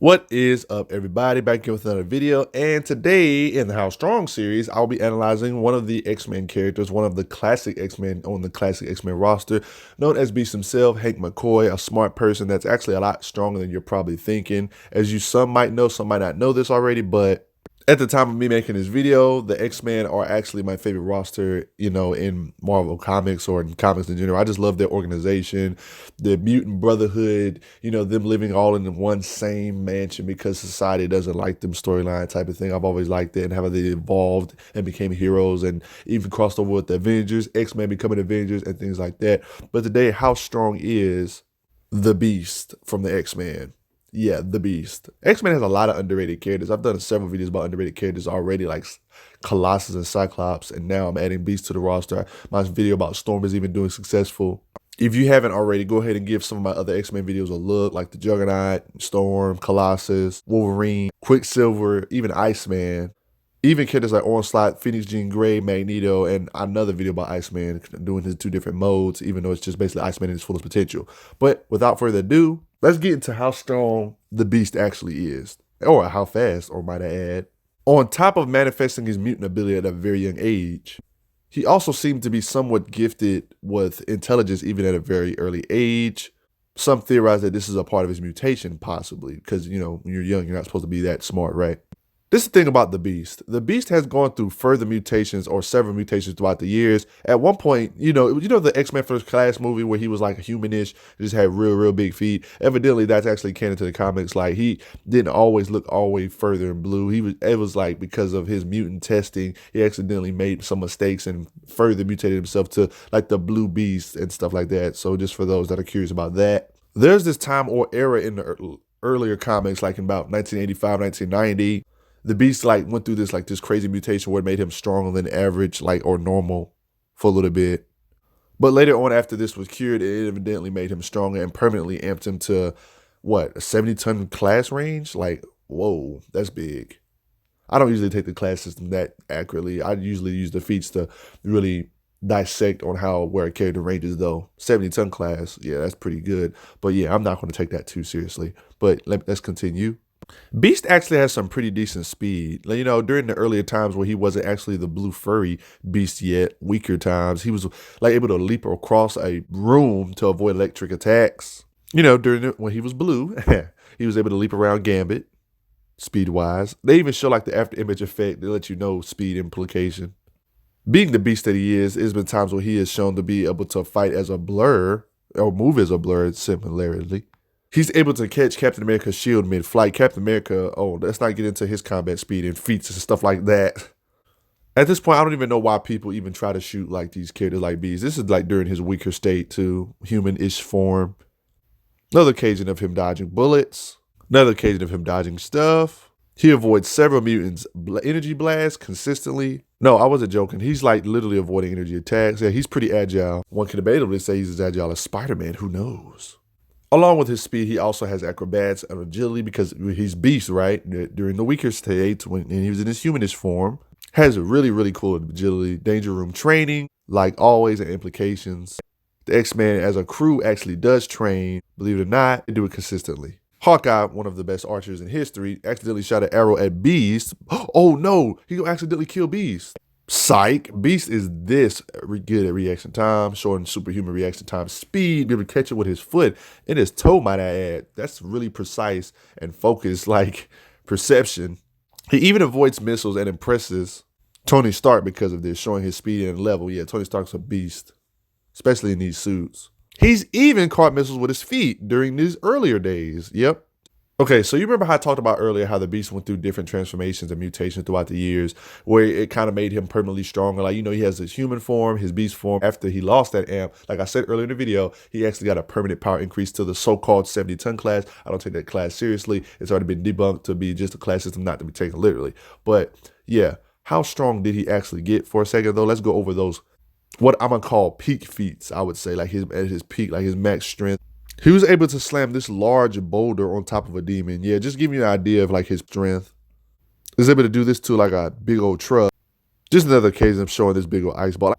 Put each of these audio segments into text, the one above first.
What is up, everybody? Back here with another video, and today in the How Strong series, I'll be analyzing one of the X-Men characters, one of the classic X-Men on the classic X-Men roster, known as Beast himself, Hank McCoy, a smart person that's actually a lot stronger than you're probably thinking. As you some might know, some might not know this already, but at the time of me making this video, the X-Men are actually my favorite roster, in Marvel Comics or in comics in general. I just love their organization, the mutant brotherhood, them living all in one same mansion because society doesn't like them storyline type of thing. I've always liked it, and how they evolved and became heroes and even crossed over with the Avengers, X-Men becoming Avengers and things like that. But today, how strong is the Beast from the X-Men? Yeah, the Beast. X-Men has a lot of underrated characters. I've done several videos about underrated characters already, like Colossus and Cyclops, and now I'm adding Beast to the roster. My video about Storm is even doing successful. If you haven't already, go ahead and give some of my other X-Men videos a look, like the Juggernaut, Storm, Colossus, Wolverine, Quicksilver, even Iceman. Even characters like Onslaught, Phoenix, Jean Grey, Magneto, and another video about Iceman doing his two different modes, even though it's just basically Iceman in his fullest potential. But without further ado, let's get into how strong the Beast actually is, or how fast, or might I add. On top of manifesting his mutant ability at a very young age, he also seemed to be somewhat gifted with intelligence even at a very early age. Some theorize that this is a part of his mutation, possibly, because, when you're young, you're not supposed to be that smart, right? This is the thing about the Beast. The Beast has gone through further mutations or several mutations throughout the years. At one point, the X-Men First Class movie where he was like humanish, just had real big feet. Evidently, that's actually canon to the comics. Like, he didn't always look all the way further in blue. It was like because of his mutant testing, he accidentally made some mistakes and further mutated himself to like the blue Beast and stuff like that. So just for those that are curious about that, there's this time or era in the earlier comics, like in about 1985, 1990. The Beast went through this crazy mutation where it made him stronger than average, or normal for a little bit. But later on, after this was cured, it evidently made him stronger and permanently amped him to what, a 70-ton class range? Like, whoa, that's big. I don't usually take the class system that accurately. I usually use the feats to really dissect on where a character ranges, though. 70-ton class, yeah, that's pretty good. But yeah, I'm not going to take that too seriously. But let's continue. Beast actually has some pretty decent speed. During the earlier times where he wasn't actually the blue furry Beast yet, weaker times, he was able to leap across a room to avoid electric attacks. When he was blue, he was able to leap around Gambit, speed-wise. They even show the after image effect. They let you know speed implication. Being the Beast that he is, there's been times where he is shown to be able to fight as a blur, or move as a blur, similarly. He's able to catch Captain America's shield mid-flight. Captain America, let's not get into his combat speed and feats and stuff like that. At this point, I don't even know why people even try to shoot these characters like Beast. This is during his weaker state too, human-ish form. Another occasion of him dodging bullets. Another occasion of him dodging stuff. He avoids several mutants' energy blasts consistently. No, I wasn't joking. He's literally avoiding energy attacks. Yeah, he's pretty agile. One could debatably say he's as agile as Spider-Man. Who knows? Along with his speed, he also has acrobats and agility because he's Beast, right? During the weaker states, when he was in his humanish form, has really cool agility, danger room training, like always, and implications. The X-Men as a crew actually does train, believe it or not, they do it consistently. Hawkeye, one of the best archers in history, accidentally shot an arrow at Beast. Oh no, he accidentally killed Beast. Psych. Beast is this good at reaction time, showing superhuman reaction time speed, be able to catch it with his foot and his toe, might I add. That's really precise and focused, perception. He even avoids missiles and impresses Tony Stark because of this, showing his speed and level. Yeah, Tony Stark's a beast, especially in these suits. He's even caught missiles with his feet during these earlier days. Yep. Okay, so you remember how I talked about earlier how the Beast went through different transformations and mutations throughout the years where it kind of made him permanently stronger. He has his human form, his beast form. After he lost that amp, like I said earlier in the video, he actually got a permanent power increase to the so-called 70-ton class. I don't take that class seriously. It's already been debunked to be just a class system, not to be taken literally. But yeah, how strong did he actually get? For a second though, let's go over those, what I'm gonna call peak feats, I would say, at his peak, his max strength. He was able to slam this large boulder on top of a demon. Yeah, just give you an idea of his strength. He was able to do this to a big old truck. Just another occasion of showing this big old ice ball.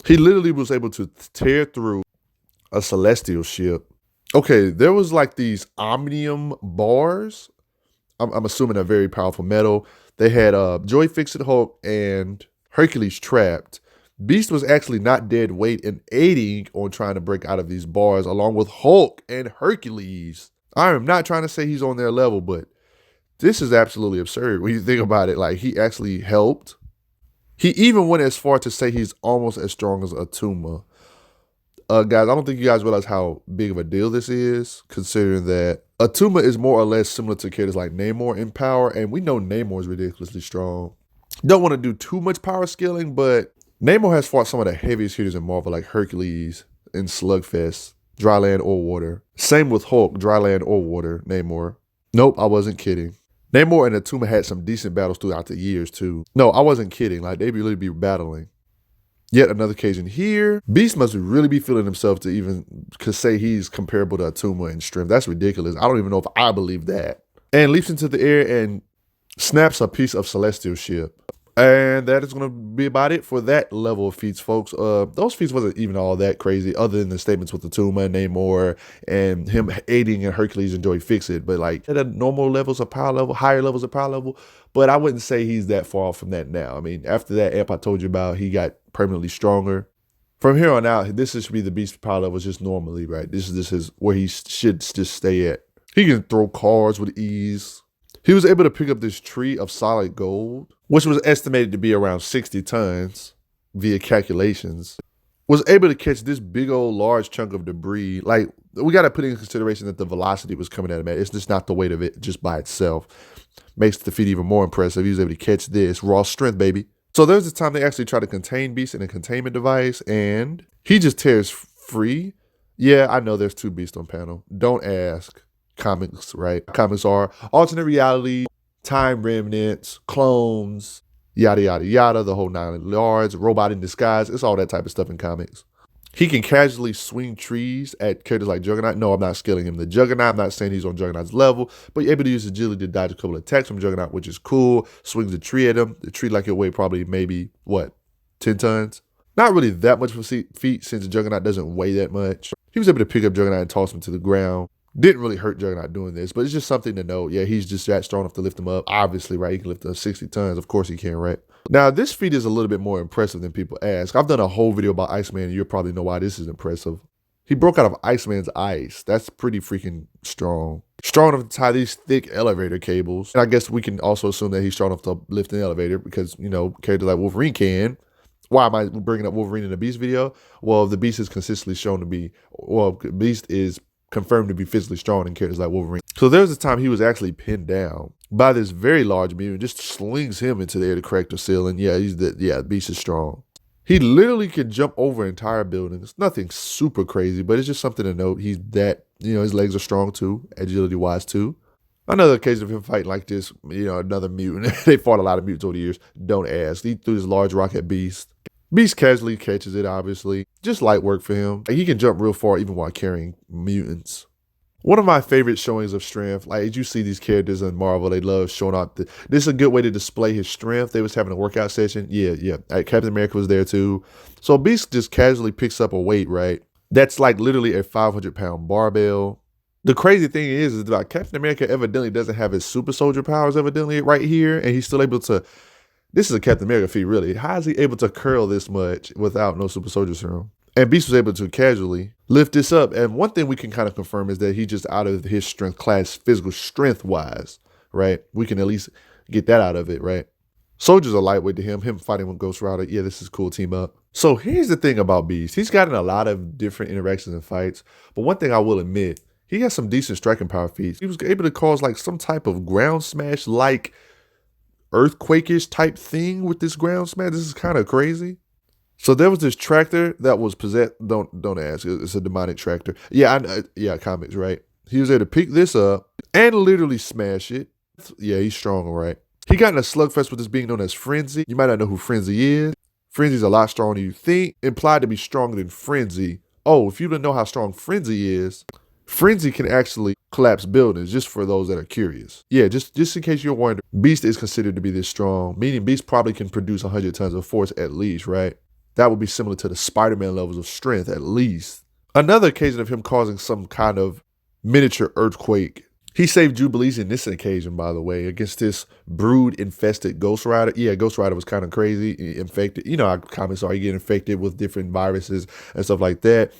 He literally was able to tear through a celestial ship. Okay, there was these omnium bars I'm assuming a very powerful metal. They had Joy Fixit Hulk and Hercules trapped. Beast was actually not dead weight and aiding on trying to break out of these bars along with Hulk and Hercules. I am not trying to say he's on their level, but this is absolutely absurd when you think about it. Like, he actually helped. He even went as far to say he's almost as strong as Atuma. Guys, I don't think you guys realize how big of a deal this is, considering that Atuma is more or less similar to characters like Namor in power, and we know Namor is ridiculously strong. Don't want to do too much power scaling, but Namor has fought some of the heaviest hitters in Marvel, like Hercules and Slugfest, dry land or water. Same with Hulk, dry land or water, Namor. Nope, I wasn't kidding. Namor and Atuma had some decent battles throughout the years, too. No, I wasn't kidding. Like, they really be battling. Yet another occasion here. Beast must really be feeling himself to even say he's comparable to Atuma in strength. That's ridiculous. I don't even know if I believe that. And leaps into the air and snaps a piece of celestial ship. And that is going to be about it for that level of feats, folks. Those feats wasn't even all that crazy, other than the statements with Atuma, Namor, and him aiding in Hercules and Joy Fixit. But like at the normal levels of power level, higher levels of power level. But I wouldn't say he's that far off from that now. I mean, after that amp I told you about, he got permanently stronger. From here on out, this should be the Beast power levels just normally, right? This is just where he should just stay at. He can throw cards with ease. He was able to pick up this tree of solid gold, which was estimated to be around 60 tons via calculations. Was able to catch this big old large chunk of debris. Like, we got to put in consideration that the velocity was coming at him at. It's just not the weight of it just by itself. Makes the feat even more impressive. He was able to catch this. Raw strength, baby. So there's this time they actually try to contain Beast in a containment device, and he just tears free. Yeah, I know there's 2 Beasts on panel. Don't ask. Comics, right? Comics are alternate reality, time remnants, clones, yada, yada, yada, the whole 9 yards, robot in disguise. It's all that type of stuff in comics. He can casually swing trees at characters like Juggernaut. No, I'm not scaling him. The Juggernaut, I'm not saying he's on Juggernaut's level, but you're able to use agility to dodge a couple of attacks from Juggernaut, which is cool. Swings a tree at him. The tree like it weigh probably maybe, 10 tons? Not really that much of a feat since Juggernaut doesn't weigh that much. He was able to pick up Juggernaut and toss him to the ground. Didn't really hurt Juggernaut doing this, but it's just something to know. Yeah, he's just that strong enough to lift him up. Obviously, right? He can lift up 60 tons. Of course he can, right? Now, this feat is a little bit more impressive than people ask. I've done a whole video about Iceman, and you'll probably know why this is impressive. He broke out of Iceman's ice. That's pretty freaking strong. Strong enough to tie these thick elevator cables. And I guess we can also assume that he's strong enough to lift an elevator because, you know, characters like Wolverine can. Why am I bringing up Wolverine in the Beast video? Well, the Beast is consistently shown to be, Beast is confirmed to be physically strong in characters like Wolverine. So there was a time he was actually pinned down by this very large mutant, just slings him into the air to crack the ceiling. Yeah, Beast is strong. He literally can jump over entire buildings. Nothing super crazy, but it's just something to note. He's that, his legs are strong too, agility-wise too. Another occasion of him fighting like this, another mutant. They fought a lot of mutants over the years. Don't ask. He threw this large rock at Beast. Beast casually catches it, obviously. Just light work for him. He can jump real far even while carrying mutants. One of my favorite showings of strength, like as you see these characters in Marvel, they love showing off. This is a good way to display his strength. They was having a workout session. Yeah. Captain America was there too. So Beast just casually picks up a weight, right? That's like literally a 500-pound barbell. The crazy thing is that Captain America evidently doesn't have his super soldier powers evidently right here. And he's still able to, this is a Captain America feat really. How is he able to curl this much without no super soldier serum? And Beast was able to casually lift this up. And one thing we can kind of confirm is that he's just out of his strength class, physical strength wise, right? We can at least get that out of it, right? Soldier's a lightweight to him fighting with Ghost Rider. Yeah, this is cool team up. So here's the thing about Beast. He's gotten a lot of different interactions and fights. But one thing I will admit, he has some decent striking power feats. He was able to cause like some type of ground smash, like earthquake-ish type thing with this ground smash. This is kind of crazy. So there was this tractor that was possessed. Don't ask. It's a demonic tractor. Yeah, comics, right? He was able to pick this up and literally smash it. Yeah, he's strong, all right. He got in a slugfest with this being known as Frenzy. You might not know who Frenzy is. Frenzy's a lot stronger than you think. Implied to be stronger than Frenzy. Oh, if you don't know how strong Frenzy is, Frenzy can actually collapse buildings, just for those that are curious. Yeah, just in case you're wondering, Beast is considered to be this strong, meaning Beast probably can produce 100 tons of force at least, right? That would be similar to the Spider-Man levels of strength, at least. Another occasion of him causing some kind of miniature earthquake. He saved Jubilees in this occasion, by the way, against this brood-infested Ghost Rider. Yeah, Ghost Rider was kind of crazy, infected. You know how comics are, you get infected with different viruses and stuff like that.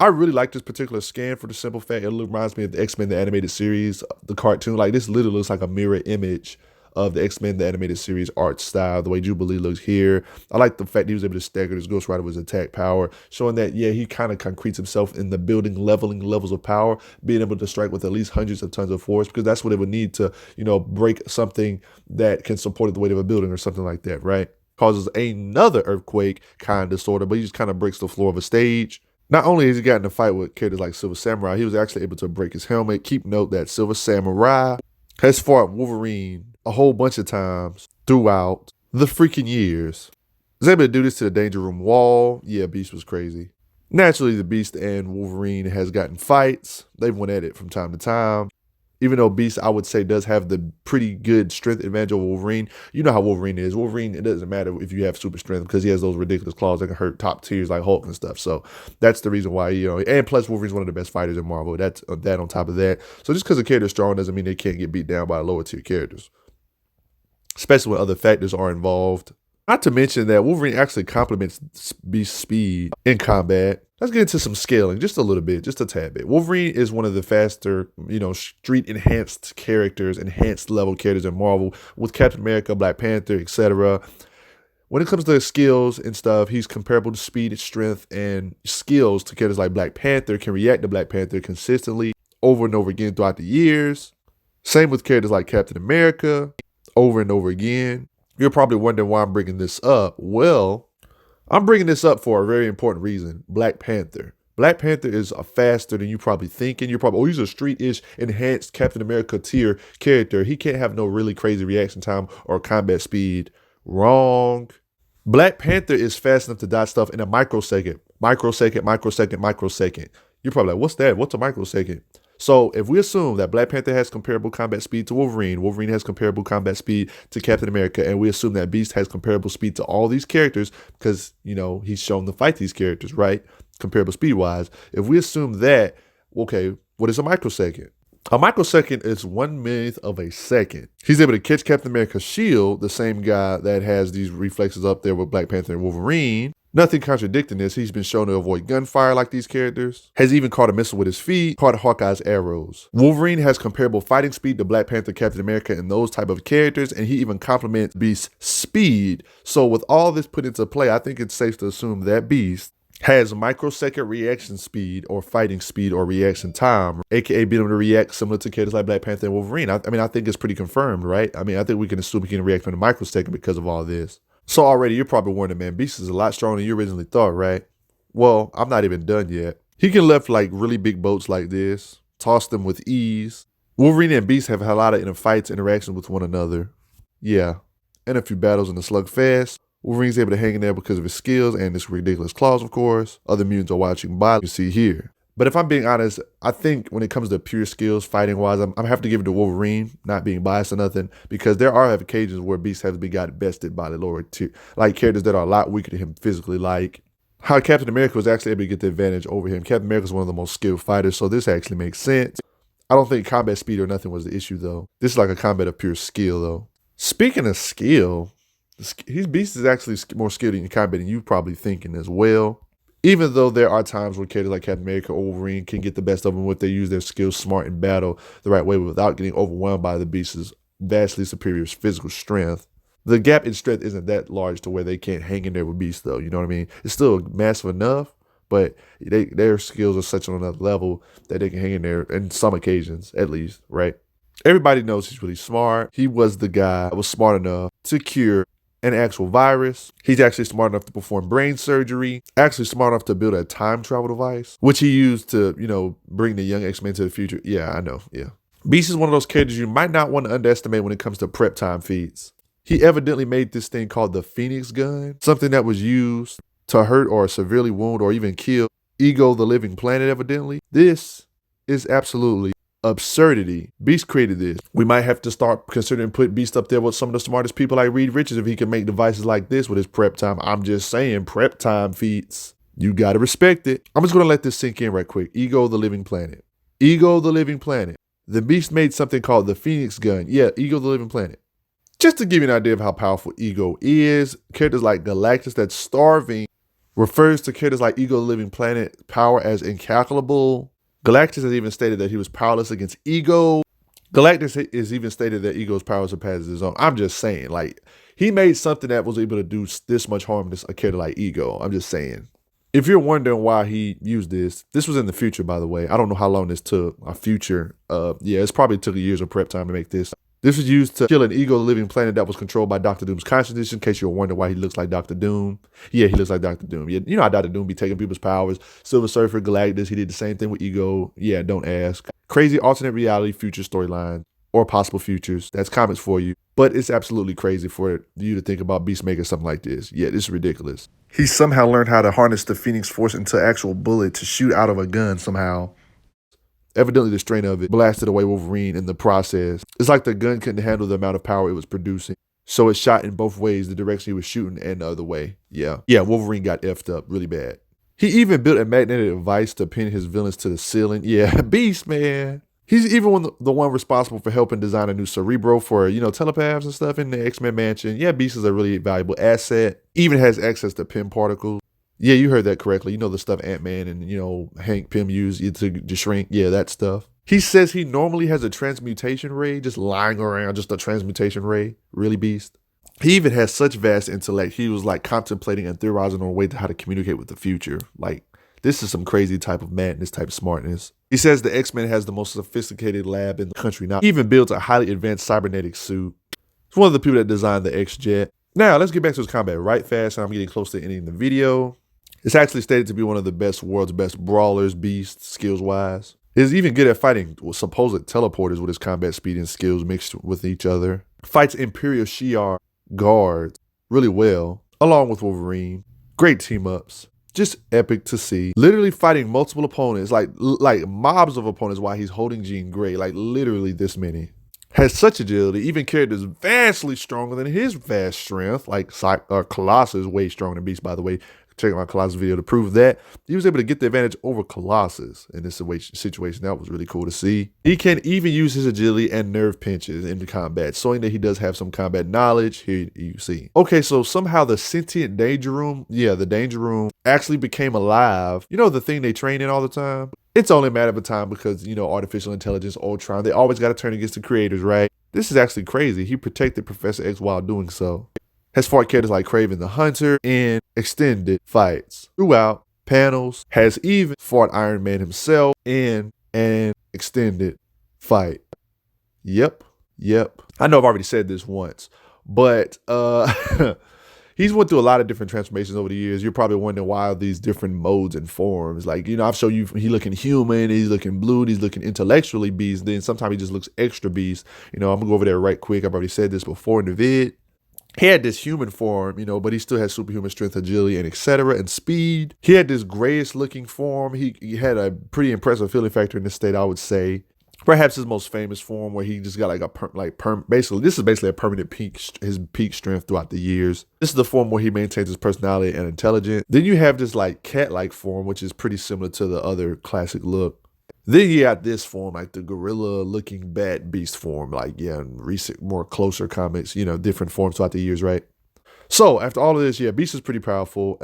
I really like this particular scan for the simple fact it reminds me of the X-Men, the animated series, the cartoon. Like, this literally looks like a mirror image of the X-Men, the animated series art style, the way Jubilee looks here. I like the fact he was able to stagger his Ghost Rider with his attack power, showing that, yeah, he kind of concretes himself in the building, leveling levels of power, being able to strike with at least hundreds of tons of force, because that's what it would need to, you know, break something that can support the weight of a building or something like that, right? Causes another earthquake, kind of, sort of, but he just kind of breaks the floor of a stage. Not only has he gotten in a fight with characters like Silver Samurai, he was actually able to break his helmet. Keep note that Silver Samurai has fought Wolverine a whole bunch of times throughout the freaking years. Was able to do this to the Danger Room wall. Yeah, Beast was crazy. Naturally, the Beast and Wolverine has gotten fights. They've went at it from time to time. Even though Beast, I would say, does have the pretty good strength advantage over Wolverine. You know how Wolverine is. Wolverine, it doesn't matter if you have super strength because he has those ridiculous claws that can hurt top tiers like Hulk and stuff. So that's the reason why, you know, and plus Wolverine's one of the best fighters in Marvel. That's that on top of that. So just because a character is strong doesn't mean they can't get beat down by lower tier characters, especially when other factors are involved. Not to mention that Wolverine actually complements Beast's speed in combat. Let's get into some scaling, just a little bit, just a tad bit. Wolverine is one of the faster, you know, street enhanced characters, enhanced level characters in Marvel, with Captain America, Black Panther, etc. When it comes to skills and stuff, he's comparable to speed, strength, and skills to characters like Black Panther, can react to Black Panther consistently over and over again throughout the years. Same with characters like Captain America, over and over again. You're probably wondering why I'm bringing this up. Well, I'm bringing this up for a very important reason. Black Panther. Black Panther is a faster than you probably thinking. You're probably, oh, he's a street-ish, enhanced Captain America tier character. He can't have no really crazy reaction time or combat speed. Wrong. Black Panther is fast enough to dodge stuff in a microsecond. Microsecond. You're probably like, what's that? What's a microsecond? So if we assume that Black Panther has comparable combat speed to Wolverine, Wolverine has comparable combat speed to Captain America, and we assume that Beast has comparable speed to all these characters because, you know, he's shown to fight these characters, right? Comparable speed-wise. If we assume that, okay, what is a microsecond? A microsecond is 1/1,000,000th of a second. He's able to catch Captain America's shield, the same guy that has these reflexes up there with Black Panther and Wolverine. Nothing contradicting this. He's been shown to avoid gunfire like these characters. Has even caught a missile with his feet, caught Hawkeye's arrows. Wolverine has comparable fighting speed to Black Panther, Captain America, and those type of characters, and he even complements Beast's speed. So with all this put into play, I think it's safe to assume that Beast has microsecond reaction speed or fighting speed or reaction time, aka being able to react similar to characters like Black Panther and Wolverine. I mean, I think it's pretty confirmed, right? I mean, I think we can assume he can react in a microsecond because of all this. So already you're probably wondering, man, Beast is a lot stronger than you originally thought, right? Well, I'm not even done yet. He can lift like really big boats like this, toss them with ease. Wolverine and Beast have had a lot of fights, interactions with one another. Yeah, and a few battles in the slugfest. Wolverine's able to hang in there because of his skills and his ridiculous claws, of course. Other mutants are watching by, you see here. But if I'm being honest, I think when it comes to pure skills, fighting-wise, I'm have to give it to Wolverine, not being biased or nothing, because there are occasions where Beast has been got bested by the lower tier, like characters that are a lot weaker than him physically, like how Captain America was actually able to get the advantage over him. Captain America is one of the most skilled fighters, so this actually makes sense. I don't think combat speed or nothing was the issue, though. This is like a combat of pure skill, though. Speaking of skill, Beast is actually more skilled in combat than you probably thinking as well. Even though there are times where characters like Captain America or Wolverine can get the best of them if they use their skills smart in battle the right way without getting overwhelmed by the Beast's vastly superior physical strength. The gap in strength isn't that large to where they can't hang in there with Beast, though. You know what I mean? It's still massive enough, but their skills are such on another level that they can hang in there in some occasions, at least, right? Everybody knows he's really smart. He was the guy that was smart enough to cure an actual virus. He's actually smart enough to perform brain surgery, actually smart enough to build a time travel device, which he used to, you know, bring the young X-Men to the future. Yeah, I know, yeah. Beast is one of those characters you might not want to underestimate when it comes to prep time feats. He evidently made this thing called the Phoenix gun, something that was used to hurt or severely wound or even kill Ego the Living Planet, evidently. This is absolutely absurdity. Beast created this. We might have to start considering put Beast up there with some of the smartest people like Reed Richards if he can make devices like this with his prep time. I'm just saying, prep time feats. You gotta respect it. I'm just gonna let this sink in right quick. Ego the Living Planet. Ego the Living Planet. The Beast made something called the Phoenix gun. Yeah, Ego the Living Planet. Just to give you an idea of how powerful Ego is, characters like Galactus that's starving refers to characters like Ego the Living Planet power as incalculable. Galactus has even stated that he was powerless against Ego. Galactus is even stated that Ego's power surpasses his own. I'm just saying, like, he made something that was able to do this much harm to a character like Ego. I'm just saying. If you're wondering why he used this was in the future, by the way. I don't know how long this took. A future. Yeah, it's probably took years of prep time to make this. This was used to kill an Ego the Living Planet that was controlled by Dr. Doom's consciousness, in case you're wondering why he looks like Dr. Doom. Yeah, he looks like Dr. Doom. Yeah, you know how Dr. Doom be taking people's powers. Silver Surfer, Galactus, he did the same thing with Ego. Yeah, don't ask. Crazy alternate reality future storyline or possible futures. That's comics for you. But it's absolutely crazy for you to think about Beast making something like this. Yeah, this is ridiculous. He somehow learned how to harness the Phoenix Force into an actual bullet to shoot out of a gun somehow. Evidently, the strain of it blasted away Wolverine in the process. It's like the gun couldn't handle the amount of power it was producing. So it shot in both ways, the direction he was shooting and the other way. Yeah, Wolverine got effed up really bad. He even built a magnetic device to pin his villains to the ceiling. Yeah, Beast, man. He's even the one responsible for helping design a new Cerebro for, telepaths and stuff in the X-Men mansion. Yeah, Beast is a really valuable asset. Even has access to Pym particles. Yeah, you heard that correctly. You know the stuff Ant-Man and, Hank Pym use to shrink. Yeah, that stuff. He says he normally has a transmutation ray just lying around, just a transmutation ray. Really, Beast? He even has such vast intellect, he was like contemplating and theorizing on a way to how to communicate with the future. Like, this is some crazy type of madness, type of smartness. He says the X-Men has the most sophisticated lab in the country now. He even builds a highly advanced cybernetic suit. He's one of the people that designed the X-Jet. Now, let's get back to his combat right fast, and I'm getting close to ending the video. It's actually stated to be one of the world's best brawlers, Beast, skills-wise. He's even good at fighting supposed teleporters with his combat speed and skills mixed with each other. Fights Imperial Shi'ar guards really well, along with Wolverine. Great team-ups. Just epic to see. Literally fighting multiple opponents, like mobs of opponents while he's holding Jean Grey, like literally this many. Has such agility, even characters vastly stronger than his vast strength, like Colossus, way stronger than Beast, by the way. Check out my Colossus video to prove that. He was able to get the advantage over Colossus in this situation. That was really cool to see. He can even use his agility and nerve pinches in the combat, showing that he does have some combat knowledge. Here you see. Okay, so somehow the sentient danger room, the danger room actually became alive. You know the thing they train in all the time? It's only a matter of time because, artificial intelligence, Ultron, they always got to turn against the creators, right? This is actually crazy. He protected Professor X while doing so. Has fought characters like Kraven the Hunter in extended fights throughout panels. Has even fought Iron Man himself in an extended fight. Yep. I know I've already said this once, but he's went through a lot of different transformations over the years. You're probably wondering why are these different modes and forms. Like, I've shown you he looking human, he's looking blue, he's looking intellectually Beast. Then sometimes he just looks extra Beast. I'm gonna go over there right quick. I've already said this before in the vid. He had this human form, but he still had superhuman strength, agility, and etc. and speed. He had this grayish looking form. He had a pretty impressive feeling factor in this state, I would say. Perhaps his most famous form, where he just got this is basically a permanent his peak strength throughout the years. This is the form where he maintains his personality and intelligence. Then you have this cat-like form, which is pretty similar to the other classic look. Then you got this form, like the gorilla-looking bat beast form, in recent, more closer comics, different forms throughout the years, right? So after all of this, Beast is pretty powerful.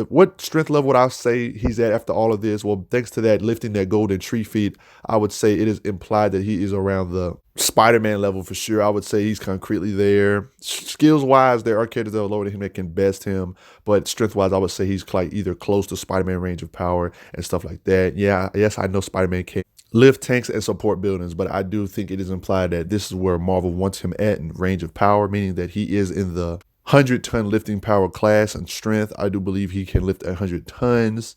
What strength level would I say he's at after all of this? Well, thanks to that lifting that golden tree feat, I would say it is implied that he is around the Spider-Man level for sure. I would say he's concretely there. Skills-wise, there are characters that are lower than him that can best him, but strength-wise, I would say he's either close to Spider-Man range of power and stuff like that. Yes, I know Spider-Man can lift tanks and support buildings, but I do think it is implied that this is where Marvel wants him at in range of power, meaning that he is in the 100-ton lifting power class and strength. I do believe he can lift 100 tons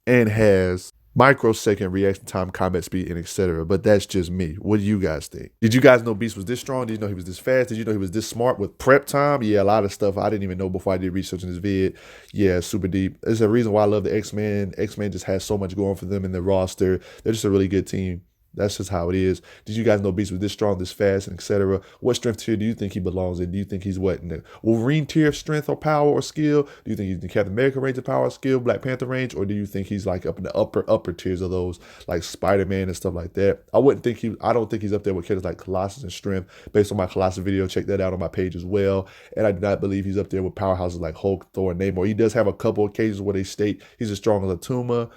and has microsecond reaction time, combat speed, and etc. But that's just me. What do you guys think? Did you guys know Beast was this strong? Did you know he was this fast? Did you know he was this smart with prep time? Yeah, a lot of stuff I didn't even know before I did research in this vid. Yeah, super deep. There's a reason why I love the X-Men. X-Men just has so much going for them in the roster. They're just a really good team. That's just how it is. Did you guys know Beast was this strong, this fast, and etc.? What strength tier do you think he belongs in? Do you think he's what, in the Wolverine tier of strength or power or skill? Do you think he's in the Captain America range of power or skill, Black Panther range, or do you think he's like up in the upper tiers of those, like Spider-Man and stuff like that? I don't think he's up there with characters like Colossus and strength. Based on my Colossus video, check that out on my page as well. And I do not believe he's up there with powerhouses like Hulk, Thor, and Namor. He does have a couple occasions where they state he's as strong as a Tuma.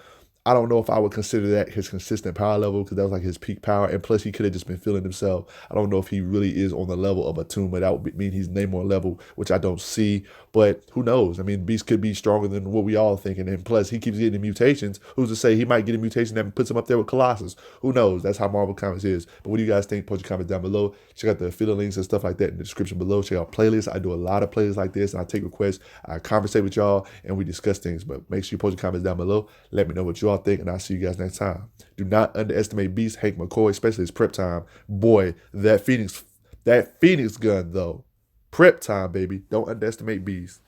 I don't know if I would consider that his consistent power level, because that was like his peak power. And plus, he could have just been feeling himself. I don't know if he really is on the level of a Tuma. That would mean he's Namor level, which I don't see. But who knows? I mean, Beast could be stronger than what we all thinking. And plus, he keeps getting mutations. Who's to say he might get a mutation that puts him up there with Colossus? Who knows? That's how Marvel Comics is. But what do you guys think? Post your comments down below. Check out the affiliate links and stuff like that in the description below. Check out playlists. I do a lot of playlists like this, and I take requests. I conversate with y'all, and we discuss things. But make sure you post your comments down below. Let me know what you all think, and I'll see you guys next time. Do not underestimate Beast, Hank McCoy, especially his prep time. Boy, that Phoenix gun though. Prep time, baby. Don't underestimate Beast.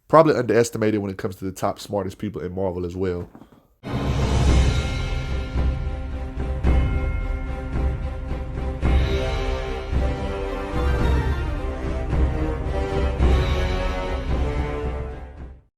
Probably underestimated when it comes to the top smartest people in Marvel as well.